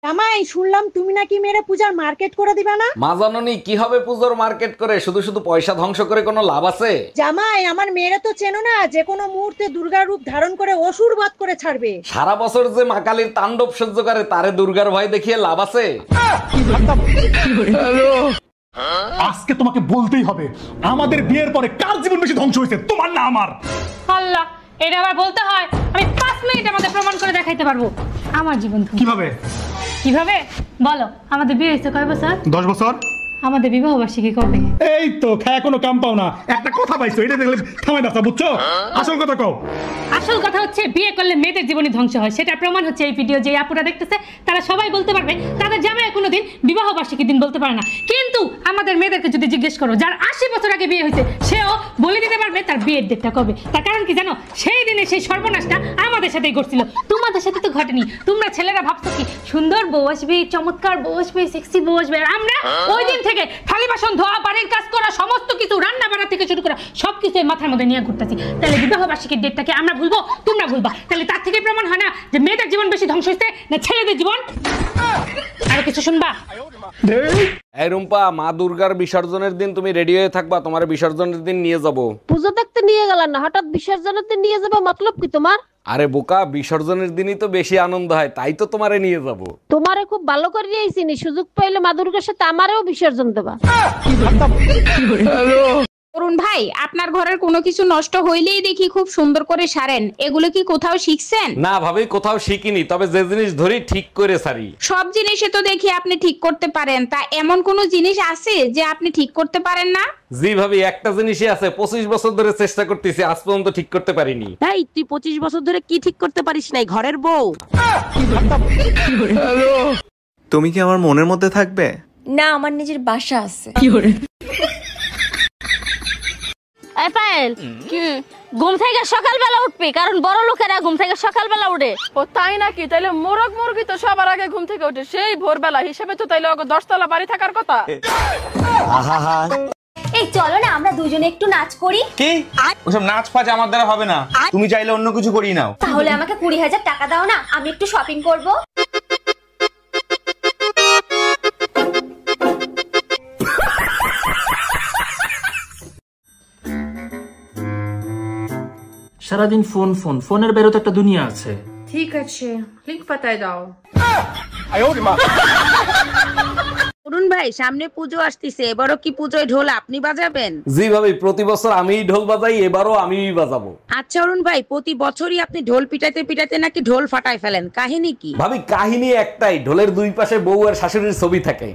জামাই, শুনলাম তুমি নাকি মেরে পূজার মার্কেট করে দিবা না। মা জাননী কি হবে পুজোর মার্কেট করে, শুধু শুধু পয়সা ধ্বংস করে কোনো লাভ আছে? জামাই, আমার মেয়েরা তো চেনো না, যে কোনো মুহূর্তে দুর্গার রূপ ধারণ করে অসুর বধ করে ছাড়বে। সারা বছর যে মা কালীর তাণ্ডব সহ্য করে, তারে দুর্গার ভয় দেখিয়ে লাভ আছে? আজকে তোমাকে বলতেই হবে, আমাদের বিয়ের পরে কার জীবন বেশি ধ্বংস হয়েছে, তোমার না আমার? আল্লাহ, এটা আবার বলতে হয়? আমি 5 মিনিটের মধ্যে প্রমাণ করে দেখাইতে পারবো আমার জীবন। কিভাবে? কিভাবে বলো? আমাদের বিয়ে হয়েছে কয় বছর? 10 বছর। আমাদের বিবাহ বার্ষিকী কবে? এই তো খায় কোনো কাম পাও না, একটা কথা পাইছো, এটা দেখলে থামাই না, বুঝছো? আসল কথা কও। আসল কথা হচ্ছে বিয়ে করলে মেয়েদের জীবনই ধ্বংস হয়। সেটা প্রমাণ হচ্ছে এই ভিডিও। যে আপুরা দেখতেছে তারা সবাই বলতে পারবে তাদের জামাই কোনোদিন বিবাহ বার্ষিকী দিন বলতে পারে না, কিন্তু আমাদের মেয়েদেরকে যদি জিজ্ঞেস করো যার 80 বছর আগে বিয়ে হয়েছে, সেও বলে দিতে পারবে তার বিয়ের ডেটটা কবে। তার কারণ কি জানো? সেই দিনে সেই সর্বনাশটা আমাদের সাথেই ঘটছিল, তোমাদের সাথে তো ঘটেনি। তোমরা ছেলেরা ভাবছো কি সুন্দর বউ আসবে, চমৎকার বউ আসবে, সেক্সি বউ আসবে, আর আমরা ওই দিন থেকে থালি বাসন ধোয়া, বাড়ির কাজ করা, সমস্ত কিছু রান্না বাড়া থেকে শুরু করা সবকিছু মাথার মধ্যে নিয়ে ঘুরতেছি। তাহলে বিবাহ বার্ষিকীর ডেটটাকে আমরা ভুলবো, তোমরা ভুলবা? তাহলে তার থেকে প্রমাণ হয় না যে মেয়েদের জীবন বেশি ধ্বংস হচ্ছে না ছেলেদের জীবন? আরো কিছু শুনবা? এই রুম্পা, মা দুর্গার বিসর্জনের দিন তুমি রেডি হয়ে থাকবা, তোমার বিসর্জনের দিন নিয়ে যাব। পুজো দেখতে নিয়ে গেল না, হঠাৎ বিসর্জনের দিন নিয়ে যাবে, মতলব কি তোমার? আরে বোকা, বিসর্জনের দিনই তো বেশি আনন্দ হয়, তাই তো তোমারে নিয়ে যাব। তোমারে খুব ভালো করে দিয়েছিনি, সুযোগ পাইলে মা দুর্গার সাথে আমারেও বিসর্জন দেবা। অরুণ ভাই, আপনার ঘরের কোনো কিছু নষ্ট হইলেই দেখি খুব সুন্দর করে সারেন, এগুলো কি কোথাও শিখছেন? না ভাবি, কোথাও শিখিনি, তবে যে জিনিস ধরি ঠিক করে সারি। সব জিনিসে তো দেখি আপনি ঠিক করতে পারেন, তা এমন কোন জিনিস আছে যে আপনি ঠিক করতে পারেন না? জি ভাবি, একটা জিনিসই আছে, 25 বছর ধরে চেষ্টা করতেছি, আজ পর্যন্ত ঠিক করতে পারিনি। এই তুই 25 বছর ধরে কি ঠিক করতে পারিস নাই? ঘরের বউ। তুমি কি আমার মনের মধ্যে থাকবে? না, আমার নিজের বাসা আছে। এই পায়েল, ঘুম থেকে সকালবেলা উঠবি, কারণ বড় লোকেরা ঘুম থেকে সকালবেলা উঠে। ও তাই নাকি? তাইলে মোরগ মুরগি তো সবার আগে ঘুম থেকে ওঠে সেই ভোরবেলা, হিসেবে তো তাইলে 10 তলা বাড়ি থাকার কথা। এই চলো না আমরা দুজনে একটু নাচ করি। কি? ওসব নাচ ফাচ আমার দ্বারা হবে না, তুমি চাইলে অন্য কিছু করিয়ে নাও। তাহলে আমাকে 20,000 টাকা দাও না, আমি একটু শপিং করব। সারাদিন ফোন ফোন, ফোনের বেরোতে একটা দুনিয়া আছে। ঠিক আছে, লিংক পাঠায় দাও। অরুণ ভাই, সামনে পুজো আসতেছে, এবারও কি পুজোয় ঢোল আপনি বাজাবেন? জি ভাবি, প্রতি বছর আমিই ঢোল বাজাই, এবারও আমিই বাজাবো। আচ্ছা অরুণ ভাই, প্রতি বছরই আপনি ঢোল পিটাইতে পিটাইতে নাকি ঢোল ফাটায় ফেলেন, কাহিনী কি? ভাবি, কাহিনী একটাই, ঢোলের দুই পাশে বউ আর শাশুড়ির ছবি থাকে।